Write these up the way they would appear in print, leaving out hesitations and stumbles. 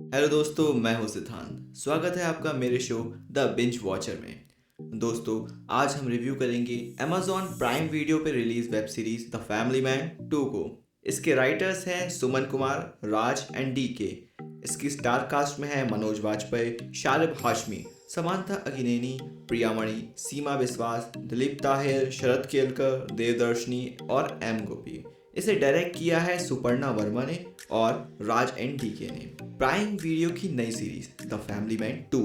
Hello दोस्तों, मैं हूं सिद्धांत। स्वागत है आपका मेरे शो द बिंज वॉचर में। दोस्तों, आज हम रिव्यू करेंगे Amazon प्राइम वीडियो पे release web series the family man 2 को। इसके राइटर्स हैं सुमन कुमार, राज एंड DK। इसकी स्टार कास्ट में है मनोज वाजपेयी, शालिब हाशमी, समांथा अगिनेनी, प्रियामणि, सीमा विश्वास, दिलीप ताहिर, शरद केलकर, देवदर्शनी और गोपी। इसे डायरेक्ट किया है सुपर्णा वर्मा ने और राज एंड DK ने। प्राइम वीडियो की नई सीरीज द फैमिली मैन 2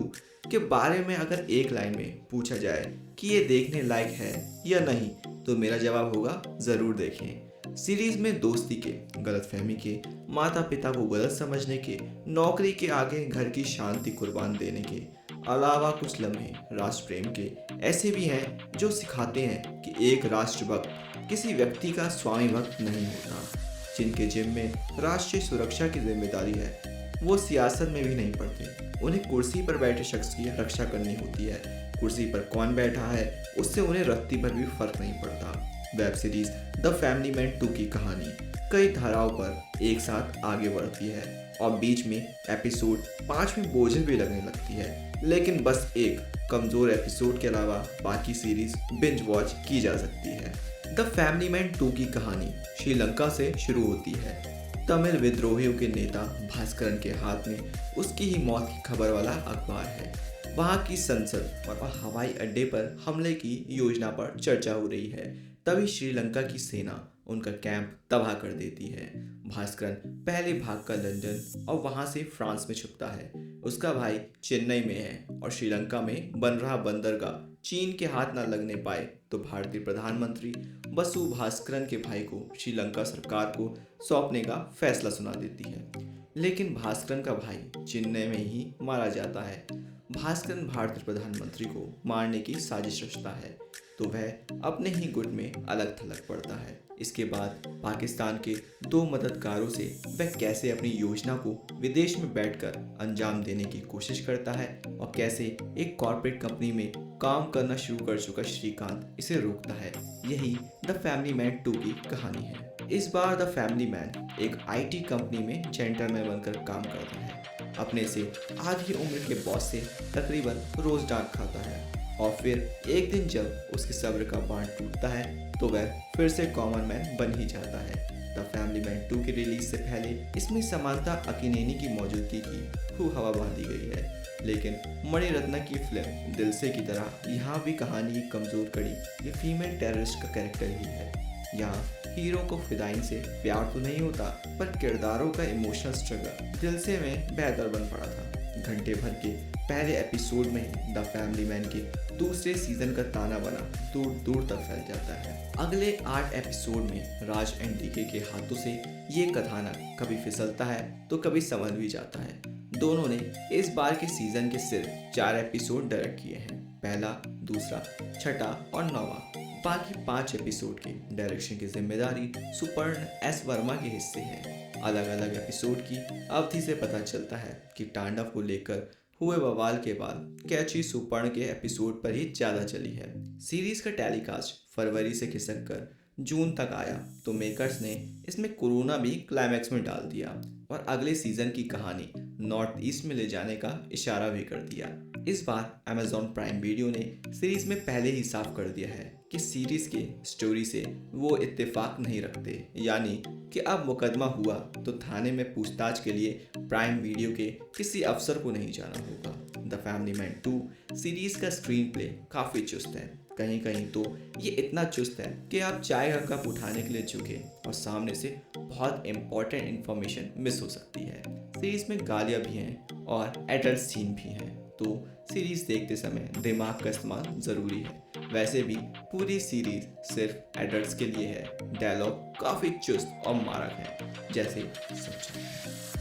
के बारे में अगर एक लाइन में पूछा जाए कि ये देखने लायक है या नहीं, तो मेरा जवाब होगा ज़रूर देखें। सीरीज में दोस्ती के, गलतफहमी के, माता पिता को गलत समझने के, नौकरी के आगे घर की शांति कुर्बान देने के अलावा कुछ लम्हे राष्ट्र प्रेम के ऐसे भी हैं जो सिखाते हैं कि एक राष्ट्रभक्त किसी व्यक्ति का स्वामी भक्त नहीं होता। जिनके जिम्मे राष्ट्रीय सुरक्षा की जिम्मेदारी है, वो सियासत में भी नहीं पड़ते। उन्हें कुर्सी पर बैठे शख्स की रक्षा करनी होती है। कुर्सी पर कौन बैठा है उससे उन्हें रत्ती पर भी फर्क नहीं पड़ता। Web series the family man 2 की कहानी कई धाराओं पर एक साथ आगे बढ़ती है और बीच में एपिसोड 5 में बोझिल भी लगने लगती है, लेकिन बस एक कमजोर एपिसोड के अलावा बाकी सीरीज बिंज वॉच की जा सकती है। द फैमिली मैन 2 की कहानी श्रीलंका से शुरू होती है। तमिल विद्रोहियों के नेता भास्करन के हाथ में उसकी ही मौत की खबर वाला अखबार है। वहां की संसद और हवाई अड्डे पर हमले की योजना पर चर्चा हो रही है। तभी श्रीलंका की सेना उनका कैंप तबाह कर देती है। भास्करन पहले भागकर लंदन और वहां से फ्रांस में छुपता है। उसका भाई चेन्नई में है और श्रीलंका में बन रहा बंदरगाह चीन के हाथ न लगने पाए तो भारतीय प्रधानमंत्री बसु भास्करन के भाई को श्रीलंका सरकार को सौंपने का फैसला सुना देती है। लेकिन भास्करन का भाई चेन्नई में ही मारा जाता है। भास्करन भारतीय प्रधानमंत्री को मारने की साजिश रचता है तो वह अपने ही गुट में अलग थलग पड़ता है। इसके बाद पाकिस्तान के 2 मददगारों से वह कैसे अपनी योजना को विदेश में बैठकर अंजाम देने की कोशिश करता है और कैसे एक कॉर्पोरेट कंपनी में काम करना शुरू कर चुका श्रीकांत इसे रोकता है। यही द फैमिली मैन 2 की कहानी है। इस बार द फैमिली मैन एक IT कंपनी में जेंटलमैन बनकर काम करता है। अपने से आधी उम्र के बॉस से तकरीबन रोज डांट खाता है और फिर एक दिन जब उसके सब्र का बांध टूटता है तो वह फिर से कॉमन मैन बन ही जाता है। द फैमिली मैन 2 की रिलीज से पहले इसमें समांथा अकिनेनी की मौजूदगी की खूब हवा बांधी गई है, लेकिन मणिरत्न की फिल्म दिल से की तरह यहाँ भी कहानी की कमजोर कड़ी ये फीमेल टेररिस्ट का कैरेक्टर ही है। यहाँ हीरो को फिदाइन से प्यार तो नहीं होता, पर किरदारों का इमोशनल स्ट्रगल दिल से में बेहतर बन पड़ा था। घंटे भर के पहले एपिसोड में ही द फैमिली मैन के दूसरे सीजन का ताना बना दूर दूर तक फैल जाता है। अगले 8 एपिसोड में राज एंड DK के हाथों से ये कथानक कभी फिसलता है तो कभी संभल भी जाता है। दोनों ने इस बार के सीजन के सिर्फ 4 एपिसोड डायरेक्ट किए हैं, पहला, दूसरा, छठा और 9वां। बाकी 5 एपिसोड की डायरेक्शन की जिम्मेदारी सुपर्ण S वर्मा के हिस्से है। अलग अलग एपिसोड की अवधि से पता चलता है कि तांडव को लेकर हुए बवाल के बाद कैची सुपर्ण के एपिसोड पर ही ज़्यादा चली है। सीरीज का टेलीकास्ट फरवरी से खिसक कर जून तक आया तो मेकर्स ने इसमें कोरोना भी क्लाइमैक्स में डाल दिया और अगले सीजन की कहानी नॉर्थ ईस्ट में ले जाने का इशारा भी कर दिया। इस बार Amazon प्राइम वीडियो ने सीरीज में पहले ही साफ कर दिया है कि सीरीज के स्टोरी से वो इत्तेफाक नहीं रखते, यानी कि अब मुकदमा हुआ तो थाने में पूछताछ के लिए प्राइम वीडियो के किसी अफसर को नहीं जाना होगा। द फैमिली मैन 2 सीरीज का स्क्रीन प्ले काफ़ी चुस्त है। कहीं कहीं तो ये इतना चुस्त है कि आप चाय का कप उठाने के लिए झुके और सामने से बहुत इंपॉर्टेंट इंफॉर्मेशन मिस हो सकती है। सीरीज में गालियाँ भी हैं और एडल्ट सीन भी हैं, तो सीरीज देखते समय दिमाग का इस्तेमाल ज़रूरी है। वैसे भी पूरी सीरीज सिर्फ एडल्ट्स के लिए है। डायलॉग काफ़ी चुस्त और मारक है, जैसे सच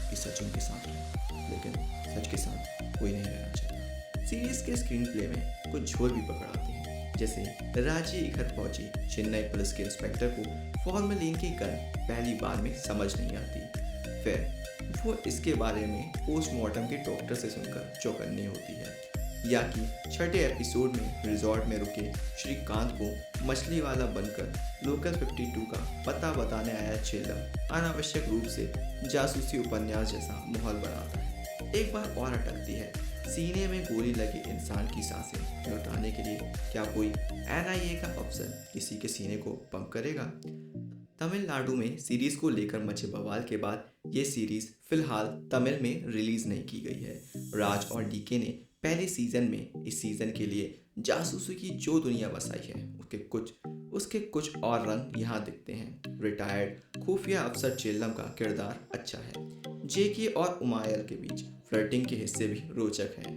कि सच उनके साथ है, लेकिन सच के साथ कोई नहीं रहना चाहता। सीरीज के स्क्रीन प्ले में कुछ झोल भी पकड़ाते हैं, जैसे रांची इकहत्तर पहुंची चेन्नई पुलिस के इंस्पेक्टर को फॉर्मेलिन की गन पहली बार में समझ नहीं आती, फिर वो इसके बारे में पोस्टमार्टम के डॉक्टर से सुनकर चौकन्नी होती है। या कि छठे एपिसोड में रिजॉर्ट में रुके श्रीकांत को मछली वाला बनकर लोकल 52 का पता बताने आया चेला अनावश्यक रूप से जासूसी उपन्यास जैसा माहौल बनाता है। एक बार और अटकती है। सीने में गोली लगे इंसान की सांसें लौटाने के लिए क्या कोई एनआईए का अफसर किसी के सीने को पंप करेगा? तमिलनाडु में सीरीज को लेकर मचे बवाल के बाद ये सीरीज फिलहाल तमिल में रिलीज नहीं की गई है। राज और डीके ने पहले सीजन में इस सीजन के लिए जासूसी की जो दुनिया बसाई है उसके कुछ और रंग यहाँ दिखते हैं। रिटायर्ड खुफिया अफसर चेल्लम का किरदार अच्छा है। जेके और उमायल के बीच फ्लर्टिंग के हिस्से भी रोचक हैं।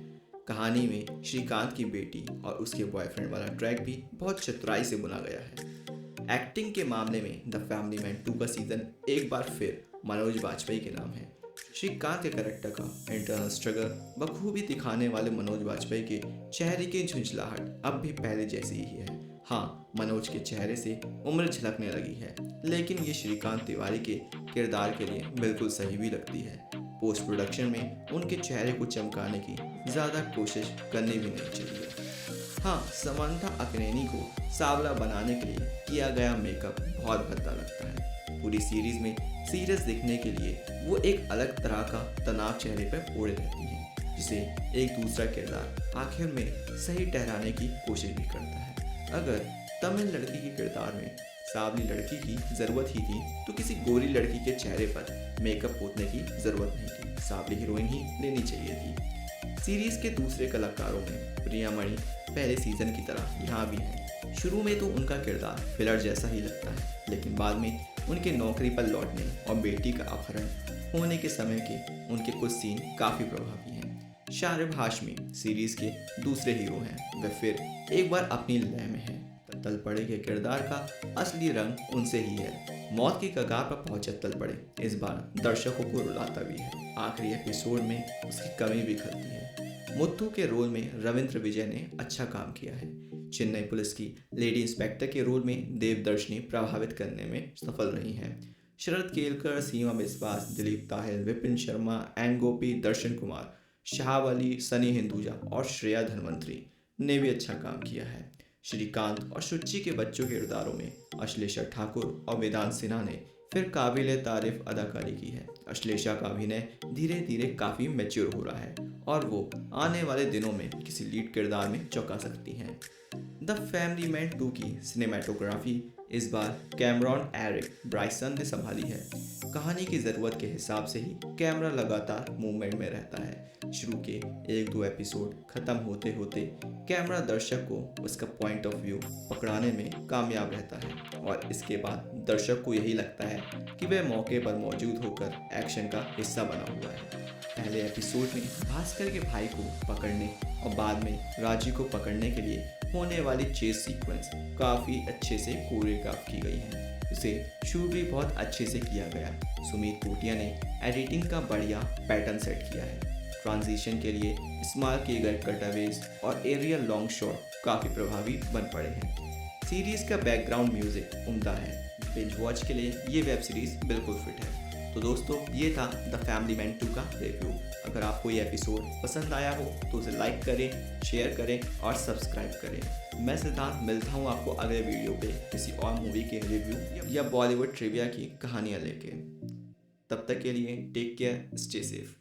कहानी में श्रीकांत की बेटी और उसके बॉयफ्रेंड वाला ट्रैक भी बहुत चतुराई से बुना गया है। एक्टिंग के मामले में द फैमिली मैन 2 का सीजन एक बार फिर मनोज बाजपेयी के नाम है। श्रीकांत के कैरेक्टर का इंटरनल स्ट्रगल बखूबी दिखाने वाले मनोज बाजपेयी के चेहरे की झुंझलाहट अब भी पहले जैसी ही है। हाँ, मनोज के चेहरे से उम्र झलकने लगी है, लेकिन ये श्रीकांत तिवारी के किरदार के लिए बिल्कुल सही भी लगती है। पोस्ट प्रोडक्शन में उनके चेहरे को चमकाने की ज़्यादा कोशिश करनी भी नहीं चाहिए। हाँ, समंथा अकनेनी को सांवला बनाने के लिए किया गया मेकअप बहुत भद्दा लगता है। पूरी सीरीज में सीरियस दिखने के लिए वो एक अलग तरह का तनाव चेहरे पर ओढ़े रहती हैं, जिसे एक दूसरा किरदार आखिर में सही ठहराने की कोशिश भी करता है। अगर तमिल लड़की के किरदार में सांवली लड़की की ज़रूरत ही थी तो किसी गोरी लड़की के चेहरे पर मेकअप पोतने की ज़रूरत नहीं थी, सांवली हीरोइन ही लेनी चाहिए थी। सीरीज के दूसरे कलाकारों में प्रिया मणि पहले सीजन की तरह यहाँ भी हैं। शुरू में तो उनका किरदार फिलर जैसा ही लगता है, लेकिन बाद में उनके नौकरी पर लौटने और बेटी का अपहरण होने के समय के उनके कुछ सीन काफ़ी प्रभावी हैं। शारिब हाशमी सीरीज के दूसरे हीरो हैं। वे फिर एक बार अपनी लय में हैं। तलपड़े के किरदार का असली रंग उनसे ही है। मौत की कगार पर पहुंचे तलपड़े इस बार दर्शकों को रुलाता भी है। आखिरी एपिसोड में उसकी कमी भी खलती है। मुत्थु के रोल में रविंद्र विजय ने अच्छा काम किया है। चेन्नई पुलिस की लेडी इंस्पेक्टर के रोल में देवदर्शनी प्रभावित करने में सफल रही हैं। शरद केलकर, सीमा बिस्वास, दिलीप ताहिल, विपिन शर्मा, एन गोपी, दर्शन कुमार, शाहब अली, सनी हिंदुजा और श्रेया धनवंतरी ने भी अच्छा काम किया है। श्रीकांत और शुचि के बच्चों के किरदारों में अश्लेषा ठाकुर और वेदांत सिन्हा ने फिर काबिल तारीफ अदाकारी की है। अश्लेषा का अभिनय धीरे धीरे काफ़ी मैच्योर हो रहा है और वो आने वाले दिनों में किसी लीड किरदार में चौंका सकती हैं। द फैमिली मैन 2 की सिनेमेटोग्राफी इस बार कैमरॉन एरिक ब्राइसन ने संभाली है। कहानी की ज़रूरत के हिसाब से ही कैमरा लगातार मूवमेंट में रहता है। शुरू के 1-2 एपिसोड ख़त्म होते होते कैमरा दर्शक को उसका पॉइंट ऑफ व्यू पकड़ाने में कामयाब रहता है और इसके बाद दर्शक को यही लगता है कि वह मौके पर मौजूद होकर एक्शन का हिस्सा बना हुआ है। पहले एपिसोड में भास्कर के भाई को पकड़ने और बाद में राजी को पकड़ने के लिए होने वाली चेस सीक्वेंस काफ़ी अच्छे से कोरियोग्राफ की गई है। इसे शूट भी बहुत अच्छे से किया गया। सुमित कोटिया ने एडिटिंग का बढ़िया पैटर्न सेट किया है। ट्रांजिशन के लिए इस्तेमाल किए गए कटअवेज और एरियल लॉन्ग शॉट काफ़ी प्रभावी बन पड़े हैं। सीरीज़ का बैकग्राउंड म्यूजिक उम्दा है। बिंज वॉच के लिए ये वेब सीरीज़ बिल्कुल फिट है। तो दोस्तों, ये था द फैमिली मैन 2 का रिव्यू। अगर आपको ये एपिसोड पसंद आया हो तो उसे लाइक करें, शेयर करें और सब्सक्राइब करें। मैं सिद्धांत मिलता हूँ आपको अगले वीडियो पे किसी और मूवी के रिव्यू या बॉलीवुड ट्रिविया की कहानियाँ लेके। तब तक के लिए टेक केयर, स्टे सेफ।